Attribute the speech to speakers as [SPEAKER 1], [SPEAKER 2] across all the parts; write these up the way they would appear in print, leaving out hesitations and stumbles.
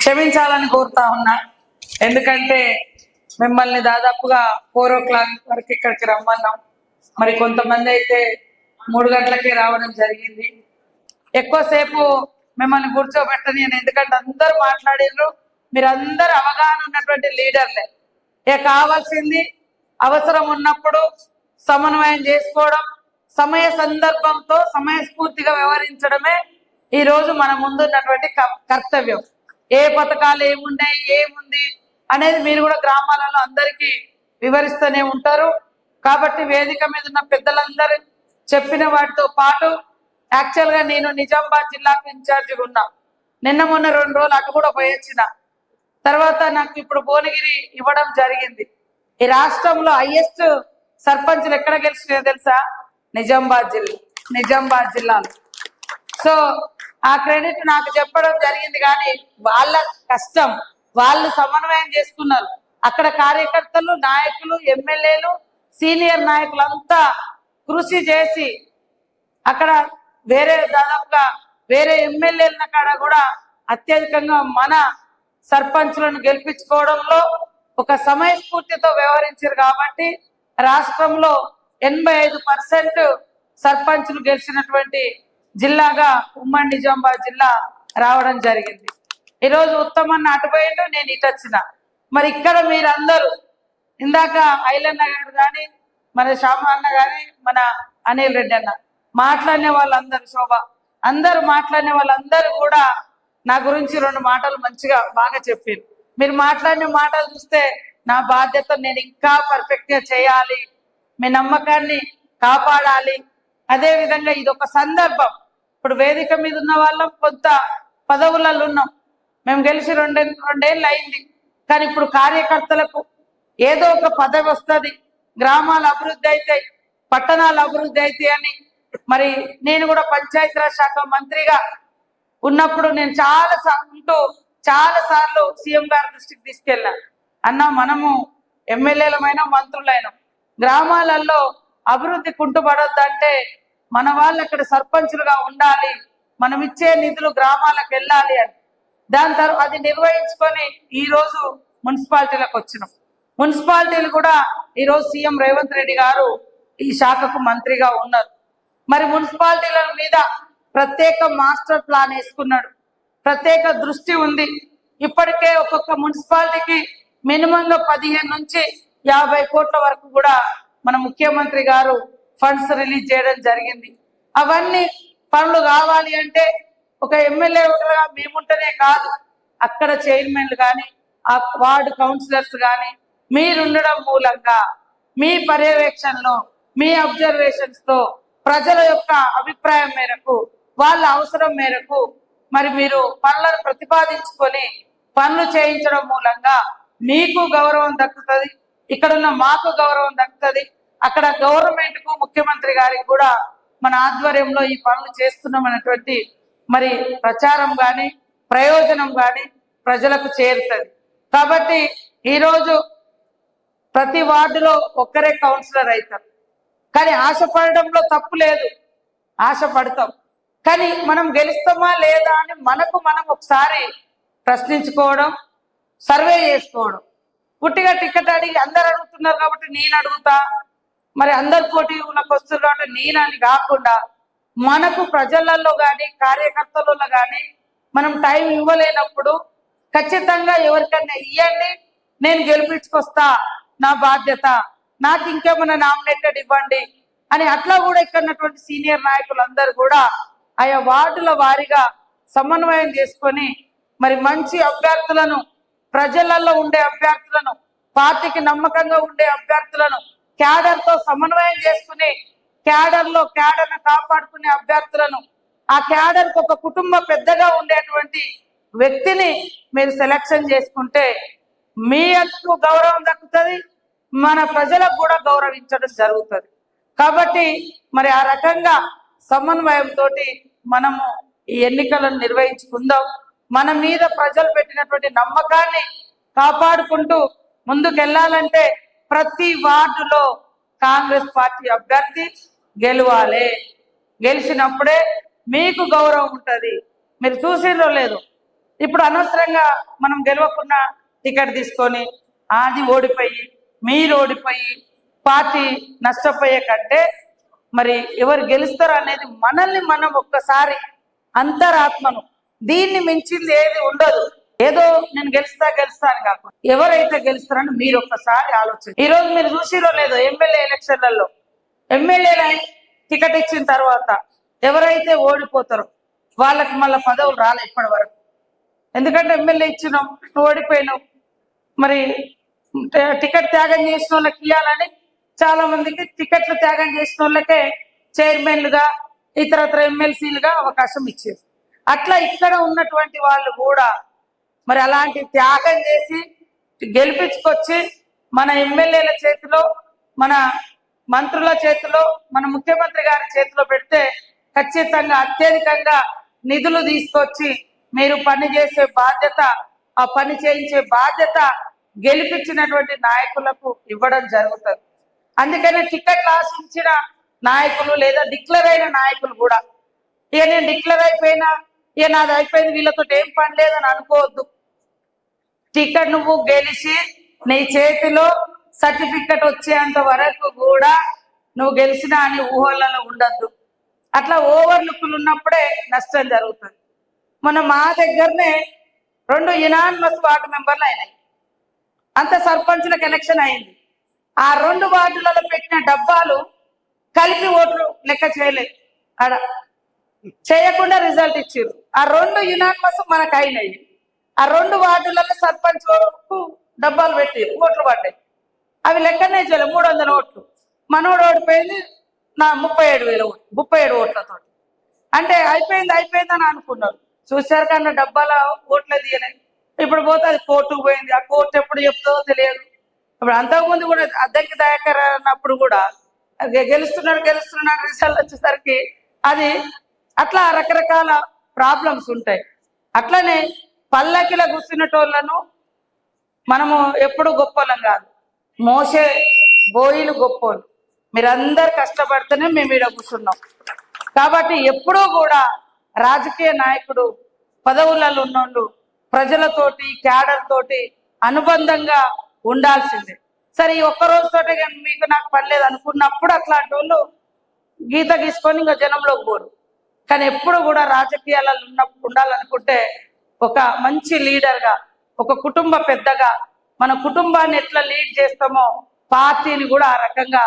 [SPEAKER 1] క్షమించాలని కోరుతా ఉన్నా. ఎందుకంటే మిమ్మల్ని దాదాపుగా 4 o'clock వరకు ఇక్కడికి రమ్మన్నాం. మరి కొంతమంది అయితే 3 గంటలకే రావడం జరిగింది. ఎక్కువసేపు మిమ్మల్ని కూర్చోబెట్టని, ఎందుకంటే అందరూ మాట్లాడారు. మీరందరూ అవగాహన ఉన్నటువంటి లీడర్లే. ఇక కావాల్సింది అవసరం ఉన్నప్పుడు సమన్వయం చేసుకోవడం, సమయ సందర్భంతో సమయస్ఫూర్తిగా వ్యవహరించడమే ఈ రోజు మన ముందున్నటువంటి కర్తవ్యం. ఏ పథకాలు ఏమున్నాయి, ఏముంది అనేది మీరు కూడా గ్రామాలలో అందరికీ వివరిస్తూనే ఉంటారు. కాబట్టి వేదిక మీద ఉన్న పెద్దలందరూ చెప్పిన వాటితో పాటు యాక్చువల్గా నేను నిజామాబాద్ జిల్లాకు ఇన్ఛార్జిగా ఉన్నా. నిన్న మొన్న 2 రోజులు అటు కూడా పోయొచ్చిన తర్వాత నాకు ఇప్పుడు భువనగిరి ఇవ్వడం జరిగింది. ఈ రాష్ట్రంలో హైయెస్ట్ సర్పంచ్లు ఎక్కడ గెలిచినాయో తెలుసా? నిజామాబాద్ జిల్లాలో. సో ఆ క్రెడిట్ నాకు చెప్పడం జరిగింది. కానీ వాళ్ళ కష్టం, వాళ్ళు సమన్వయం చేసుకున్నారు. అక్కడ కార్యకర్తలు, నాయకులు, ఎమ్మెల్యేలు, సీనియర్ నాయకులంతా కృషి చేసి అక్కడ దాదాపుగా వేరే ఎమ్మెల్యేల కాడ కూడా అత్యధికంగా మన సర్పంచ్లను గెలిపించుకోవడంలో ఒక సమయస్ఫూర్తితో వ్యవహరించారు. కాబట్టి రాష్ట్రంలో 85% సర్పంచ్లు గెలిచినటువంటి జిల్లాగా ఉమ్మడి నిజామాబాద్ జిల్లా రావడం జరిగింది. ఈరోజు ఉత్తమన్న అటుపోయిండు, నేను ఇటు వచ్చిన. మరి ఇక్కడ మీరందరూ ఇందాక ఐలన్న గారు కానీ, మన శ్యామ అన్న కానీ, మన అనిల్ రెడ్డి అన్న మాట్లాడిన వాళ్ళందరూ, శోభ అందరూ మాట్లాడిన వాళ్ళందరూ కూడా నా గురించి 2 మాటలు మంచిగా బాగా చెప్పారు. మీరు మాట్లాడిన మాటలు చూస్తే నా బాధ్యత నేను ఇంకా పర్ఫెక్ట్ గా చేయాలి, మీ నమ్మకాన్ని కాపాడాలి. అదే విధంగా ఇది ఒక సందర్భం. ఇప్పుడు వేదిక మీద ఉన్న వాళ్ళం కొంత పదవులలో ఉన్నాం. మేము గెలిచి 2 ఏళ్ళు అయింది. కానీ ఇప్పుడు కార్యకర్తలకు ఏదో ఒక పదవి వస్తుంది, గ్రామాలు అభివృద్ధి అవుతాయి, పట్టణాలు అభివృద్ధి అవుతాయి అని. మరి నేను కూడా పంచాయతీరాజ్ శాఖ మంత్రిగా ఉన్నప్పుడు నేను చాలా సార్లు సీఎం గారి దృష్టికి తీసుకెళ్ళా. అన్న, మనము ఎమ్మెల్యేలమైన మంత్రులైన గ్రామాలలో అభివృద్ధి కుంటుపడొద్దంటే మన వాళ్ళు అక్కడ సర్పంచులుగా ఉండాలి, మనం ఇచ్చే నిధులు గ్రామాలకు వెళ్ళాలి అని. దాని తర్వాత అది నిర్వహించుకొని ఈరోజు మున్సిపాలిటీలకు వచ్చినాం. మున్సిపాలిటీలు కూడా ఈరోజు సీఎం రేవంత్ రెడ్డి గారు ఈ శాఖకు మంత్రిగా ఉన్నారు. మరి మున్సిపాలిటీల మీద ప్రత్యేక మాస్టర్ ప్లాన్ వేసుకున్నాడు, ప్రత్యేక దృష్టి ఉంది. ఇప్పటికే ఒక్కొక్క మున్సిపాలిటీకి మినిమంగా 15 నుంచి 50 కోట్ల వరకు కూడా మన ముఖ్యమంత్రి గారు ఫండ్స్ రిలీజ్ చేయడం జరిగింది. అవన్నీ పనులు కావాలి అంటే ఒక ఎమ్మెల్యేగా మేముంటేనే కాదు, అక్కడ చైర్మన్లు కానీ, ఆ వార్డు కౌన్సిలర్స్ కానీ మీరుండడం మూలంగా మీ పర్యవేక్షణలో, మీ అబ్జర్వేషన్స్ తో ప్రజల యొక్క అభిప్రాయం మేరకు, వాళ్ళ అవసరం మేరకు మరి మీరు పనులను ప్రతిపాదించుకొని పనులు చేయించడం మూలంగా మీకు గౌరవం దక్కుతుంది, ఇక్కడున్న మాకు గౌరవం దక్కుతుంది. అక్కడ గవర్నమెంట్ కు, ముఖ్యమంత్రి గారికి కూడా మన ఆధ్వర్యంలో ఈ పనులు చేస్తున్నాం అనేటువంటి మరి ప్రచారం కానీ, ప్రయోజనం కానీ ప్రజలకు చేరుతుంది. కాబట్టి ఈరోజు ప్రతి వార్డులో ఒక్కరే కౌన్సిలర్ అవుతారు. కానీ ఆశపడడంలో తప్పు లేదు, ఆశపడతాం. కానీ మనం గెలుస్తామా లేదా అని మనకు మనం ఒకసారి ప్రశ్నించుకోవడం, సర్వే చేసుకోవడం. పుట్టిగా టికెట్ అడిగి అందరు అడుగుతున్నారు కాబట్టి నేను అడుగుతా, మరి అందరు పోటీలకు వస్తారు కాబట్టి నేనని కాకుండా మనకు ప్రజలలో కానీ, కార్యకర్తలలో కానీ మనం టైం ఇవ్వలేనప్పుడు ఖచ్చితంగా ఎవరికన్నా ఇవ్వండి, నేను గెలిపించుకొస్తా, నా బాధ్యత, నాకు ఇంకేమైనా నామినేటెడ్ ఇవ్వండి అని. అట్లా కూడా ఇక్కడ సీనియర్ నాయకులందరూ కూడా ఆయా వార్డుల వారీగా సమన్వయం చేసుకొని మరి మంచి అభ్యర్థులను, ప్రజలలో ఉండే అభ్యర్థులను, పార్టీకి నమ్మకంగా ఉండే అభ్యర్థులను క్యాడర్తో సమన్వయం చేసుకుని క్యాడర్ను కాపాడుకునే అభ్యర్థులను, ఆ క్యాడర్కి ఒక కుటుంబ పెద్దగా ఉండేటువంటి వ్యక్తిని మీరు సెలక్షన్ చేసుకుంటే మీ అంతకు గౌరవం దక్కుతుంది, మన ప్రజలకు కూడా గౌరవించడం జరుగుతుంది. కాబట్టి మరి ఆ రకంగా సమన్వయంతో మనము ఈ ఎన్నికలను నిర్వహించుకుందాం. మన మీద ప్రజలు పెట్టినటువంటి నమ్మకాన్ని కాపాడుకుంటూ ముందుకెళ్లాలంటే ప్రతి వార్డులో కాంగ్రెస్ పార్టీ అభ్యర్థి గెలవాలి. గెలిచినప్పుడే మీకు గౌరవం ఉంటుంది. మీరు చూసిందో లేదు, ఇప్పుడు అనవసరంగా మనం గెలవకుండా టికెట్ తీసుకొని అది ఓడిపోయి మీరు ఓడిపోయి పార్టీ నష్టపోయే కంటే మరి ఎవరు గెలుస్తారో అనేది మనల్ని మనం ఒక్కసారి అంతరాత్మను దీన్ని మించింది ఏది ఉండదు. ఏదో నేను గెలుస్తా అని కాకుండా ఎవరైతే గెలుస్తారని మీరు ఒక్కసారి ఆలోచన. ఈ రోజు మీరు చూసిరో లేదో ఎమ్మెల్యే ఎలక్షన్లలో ఎమ్మెల్యేల టికెట్ ఇచ్చిన తర్వాత ఎవరైతే ఓడిపోతారో వాళ్ళకి మళ్ళీ పదవులు రాలే ఇప్పటి వరకు. ఎందుకంటే ఎమ్మెల్యే ఇచ్చినాం, ఓడిపోయినాం, మరి టికెట్ త్యాగం చేసిన వాళ్ళకి ఇవ్వాలని చాలా మందికి టికెట్లు త్యాగం చేసిన వాళ్ళకే చైర్మన్లుగా ఇతరత్ర ఎమ్మెల్సీలుగా అవకాశం ఇచ్చారు. అట్లా ఇక్కడ ఉన్నటువంటి వాళ్ళు కూడా మరి అలాంటి త్యాగం చేసి గెలిపించుకొచ్చి మన ఎమ్మెల్యేల చేతిలో, మన మంత్రుల చేతిలో, మన ముఖ్యమంత్రి గారి చేతిలో పెడితే ఖచ్చితంగా అత్యధికంగా నిధులు తీసుకొచ్చి మీరు పని చేసే బాధ్యత, ఆ పని చేయించే బాధ్యత గెలిపించినటువంటి నాయకులకు ఇవ్వడం జరుగుతుంది. అందుకనే టికెట్లు ఆశించిన నాయకులు లేదా డిక్లేర్ అయిన నాయకులు కూడా ఇక నేను డిక్లేర్ అయిపోయినా, ఇక నాది అయిపోయింది, వీళ్ళతో ఏం పని లేదని అనుకోవద్దు. టికెట్ నువ్వు గెలిచి నీ చేతిలో సర్టిఫికెట్ వచ్చేంత వరకు కూడా నువ్వు గెలిచినా అని ఊహలలో ఉండద్దు. అట్లా ఓవర్లుక్కులు ఉన్నప్పుడే నష్టం జరుగుతుంది. మా దగ్గరనే 2 యునానిమస్ వార్డు మెంబర్లు అయినాయి. అంత సర్పంచులకు ఎలక్షన్ అయింది. ఆ 2 వార్డులలో పెట్టిన డబ్బాలు కలిపి ఓట్లు లెక్క చేయలేదు, ఆడ చేయకుండా రిజల్ట్ ఇచ్చారు. ఆ 2 యునానిమస్ మనకు అయినాయి. ఆ 2 వార్డులలో సర్పంచ్ డబ్బాలు పెట్టి ఓట్లు పడ్డాయి. అవి లెక్కనే చేయలేదు, 300 ఓట్లు. మనోడు ఓడిపోయింది 37,000 ఓట్లు, 37 ఓట్లతో. అంటే అయిపోయిందని అనుకున్నారు. చూశారు కన్నా డబ్బాల ఓట్లే తీయలేదు. ఇప్పుడు పోతే అది కోర్టుకు పోయింది. ఆ కోర్టు ఎప్పుడు చెప్తుందో తెలియదు. ఇప్పుడు అంతకుముందు కూడా అద్దంకి దయాకర్ అన్నప్పుడు కూడా గెలుస్తున్నాడు రిజల్ట్ వచ్చేసరికి అది అట్లా రకరకాల ప్రాబ్లమ్స్ ఉంటాయి. అట్లనే పల్లకిలో కూర్చున్నటోళ్లను మనము ఎప్పుడు గొప్పలం కాదు, మోసే బోయిలు గొప్పోలు. మీరందరు కష్టపడితేనే మేము ఈడ కూర్చున్నాం. కాబట్టి ఎప్పుడూ కూడా రాజకీయ నాయకుడు పదవులలో ఉన్నోళ్ళు ప్రజలతోటి క్యాడర్ తోటి అనుబంధంగా ఉండాల్సిందే. సరే ఈ ఒక్కరోజుతోటే కానీ మీకు నాకు పని లేదు అనుకున్నప్పుడు అట్లాంటి వాళ్ళు గీత గీసుకొని ఇంకా జనంలోకి పోరు. కానీ ఎప్పుడు కూడా రాజకీయాలలో ఉండాలనుకుంటే ఒక మంచి లీడర్గా, ఒక కుటుంబ పెద్దగా మన కుటుంబాన్ని ఎట్లా లీడ్ చేస్తామో పార్టీని కూడా ఆ రకంగా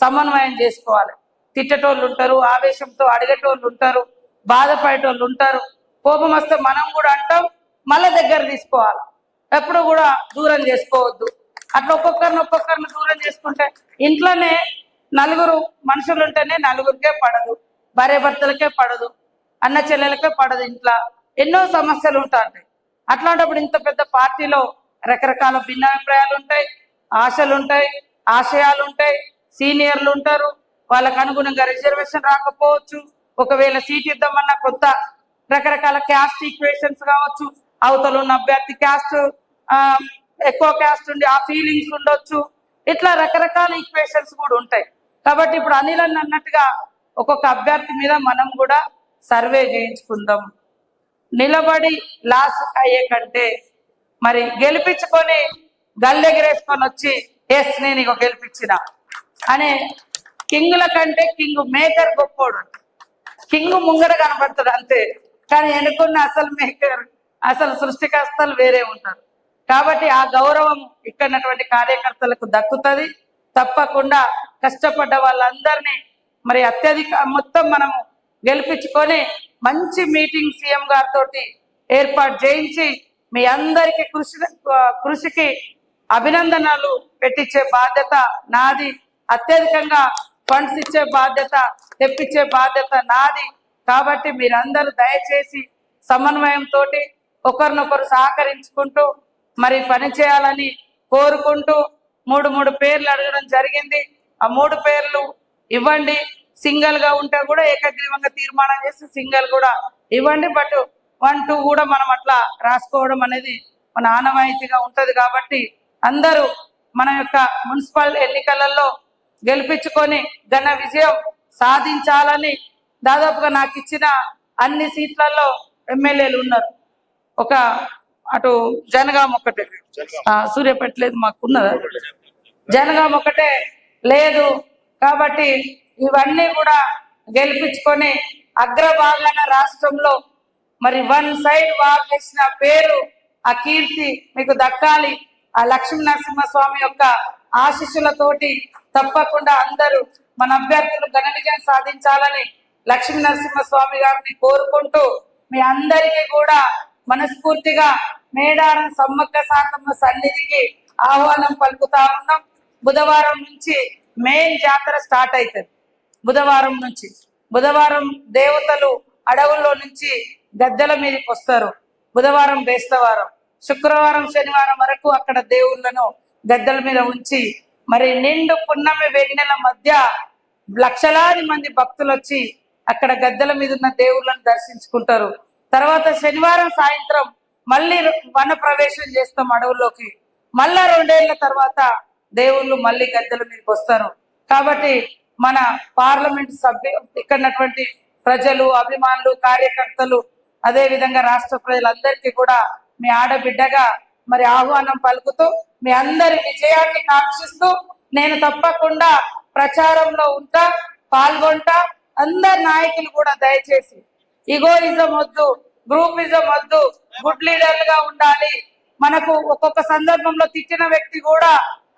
[SPEAKER 1] సమన్వయం చేసుకోవాలి. తిట్టేటోళ్ళు ఉంటారు, ఆవేశంతో అడిగేటోళ్ళు ఉంటారు, బాధపడేటోళ్ళు ఉంటారు. కోపం వస్తే మనం కూడా అంటాం, మళ్ళీ దగ్గర తీసుకోవాలి. ఎప్పుడు కూడా దూరం చేసుకోవద్దు. అట్లా ఒక్కొక్కరిని దూరం చేసుకుంటే ఇంట్లోనే 4 మనుషులు ఉంటేనే 4గురికే పడదు, భార్య భర్తలకే పడదు, అన్న చెల్లెలకే పడదు. ఇంట్లో ఎన్నో సమస్యలు ఉంటాయి. అట్లాంటప్పుడు ఇంత పెద్ద పార్టీలో రకరకాల భిన్నాభిప్రాయాలు ఉంటాయి, ఆశలు ఉంటాయి, ఆశయాలు ఉంటాయి, సీనియర్లు ఉంటారు, వాళ్ళకు అనుగుణంగా రిజర్వేషన్ రాకపోవచ్చు. ఒకవేళ సీట్ ఇద్దామన్నా కొంత రకరకాల క్యాస్ట్ ఈక్వేషన్స్ కావచ్చు, అవతల ఉన్న అభ్యర్థి క్యాస్ట్ ఎక్కువ క్యాస్ట్ ఉండి ఆ ఫీలింగ్స్ ఉండొచ్చు. ఇట్లా రకరకాల ఈక్వేషన్స్ కూడా ఉంటాయి. కాబట్టి ఇప్పుడు అనిల్ అన్నట్టుగా ఒక్కొక్క అభ్యర్థి మీద మనం కూడా సర్వే చేయించుకుందాం. నిలబడి లాస్ అయ్యే కంటే మరి గెలిపించుకొని గల్లెగిరేసుకొని వచ్చి ఎస్ నేను ఇక గెలిపించిన అనే కింగుల కంటే కింగ్ మేకర్ గొప్పోడు. కింగ్ ముంగడ కనబడతాడు అంతే, కానీ ఎన్నుకున్న అసలు మేకర్, అసలు సృష్టికర్తలు వేరే ఉంటారు. కాబట్టి ఆ గౌరవం ఇక్కడటువంటి కార్యకర్తలకు దక్కుతుంది. తప్పకుండా కష్టపడ్డ వాళ్ళందరినీ మరి అత్యధిక మొత్తం మనము గెలిపించుకొని మంచి మీటింగ్ సీఎం గారితో ఏర్పాటు చేయించి మీ అందరికీ కృషికి అభినందనలు పెట్టించే బాధ్యత నాది. అత్యధికంగా ఫండ్స్ ఇచ్చే బాధ్యత, తెప్పించే బాధ్యత నాది. కాబట్టి మీరందరూ దయచేసి సమన్వయంతో ఒకరినొకరు సహకరించుకుంటూ మరి పని చేయాలని కోరుకుంటూ 3 పేర్లు అడగడం జరిగింది. ఆ 3 పేర్లు ఇవ్వండి. సింగిల్ గా ఉంటే కూడా ఏకగ్రీవంగా తీర్మానం చేసి సింగిల్ కూడా ఇవ్వండి. బట్ 1, 2 కూడా మనం అట్లా రాసుకోవడం అనేది మన ఆనవాయితీగా ఉంటది. కాబట్టి అందరూ మన యొక్క మున్సిపల్ ఎన్నికలలో గెలిపించుకొని ఘన విజయం సాధించాలని, దాదాపుగా నాకు ఇచ్చిన అన్ని సీట్లలో ఎమ్మెల్యేలు ఉన్నారు. ఒక అటు జనగాం ఒక్కటే సూర్యాపేట లేదు మాకున్నదా, జనగాం ఒక్కటే లేదు. కాబట్టి ఇవన్నీ కూడా గెలిపించుకొని అగ్రభాగాన రాష్ట్రంలో మరి వన్ సైడ్ వార్ చేసిన పేరు, ఆ కీర్తి మీకు దక్కాలి. ఆ లక్ష్మీ నరసింహస్వామి యొక్క ఆశీస్సులతోటి తప్పకుండా అందరూ మన అభ్యర్థులు ఘన విజయం సాధించాలని లక్ష్మీ నరసింహస్వామి గారిని కోరుకుంటూ మీ అందరికీ కూడా మనస్ఫూర్తిగా మేడారం సమ్మక్క సారమ్మ సన్నిధికి ఆహ్వానం పలుకుతా ఉన్నాం. బుధవారం నుంచి మెయిన్ జాతర స్టార్ట్ అవుతుంది. బుధవారం దేవతలు అడవుల్లో నుంచి గద్దెల మీదకి వస్తారు. బుధవారం బేస్తవారం, శుక్రవారం శనివారం వరకు అక్కడ దేవుళ్ళను గద్దెల మీద ఉంచి మరి నిండు పున్నమి వెన్నెల మధ్య లక్షలాది మంది భక్తులు వచ్చి అక్కడ గద్దెల మీద ఉన్న దేవుళ్ళను దర్శించుకుంటారు. తర్వాత శనివారం సాయంత్రం మళ్ళీ వన ప్రవేశం చేస్తాం అడవుల్లోకి. మళ్ళా 2 ఏళ్ల తర్వాత దేవుళ్ళు మళ్ళీ గద్దెల మీదకి వస్తారు. కాబట్టి మన పార్లమెంట్ సభ్యు ఇక్కడటువంటి ప్రజలు, అభిమానులు, కార్యకర్తలు, అదే విధంగా రాష్ట్ర ప్రజలందరికీ కూడా మీ ఆడబిడ్డగా మరి ఆహ్వానం పలుకుతూ మీ అందరి విజయాన్ని కాంక్షిస్తూ నేను తప్పకుండా ప్రచారంలో ఉంటా, పాల్గొంటా. అందరి నాయకులు కూడా దయచేసి ఈగోయిజం వద్దు, గ్రూపిజం వద్దు, గుడ్ లీడర్లుగా ఉండాలి. మనకు ఒక్కొక్క సందర్భంలో తిట్టిన వ్యక్తి కూడా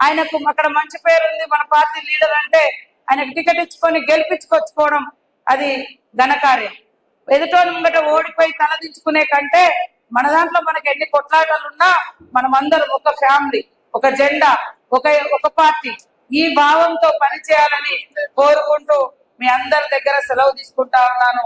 [SPEAKER 1] ఆయనకు అక్కడ మంచి పేరు ఉంది, మన పార్టీ లీడర్ అంటే ఆయనకు టికెట్ ఇచ్చుకొని గెలిపించుకొచ్చుకోవడం అది ఘనకార్యం. ఎదుటోని ముంగట ఓడిపోయి తలదించుకునే కంటే మన దాంట్లో మనకి ఎన్ని కొట్లాటలున్నా మనం అందరం ఒక ఫ్యామిలీ, ఒక జెండా, ఒక పార్టీ, ఈ భావంతో పనిచేయాలని కోరుకుంటూ మీ అందరి దగ్గర సెలవు తీసుకుంటా ఉన్నాను.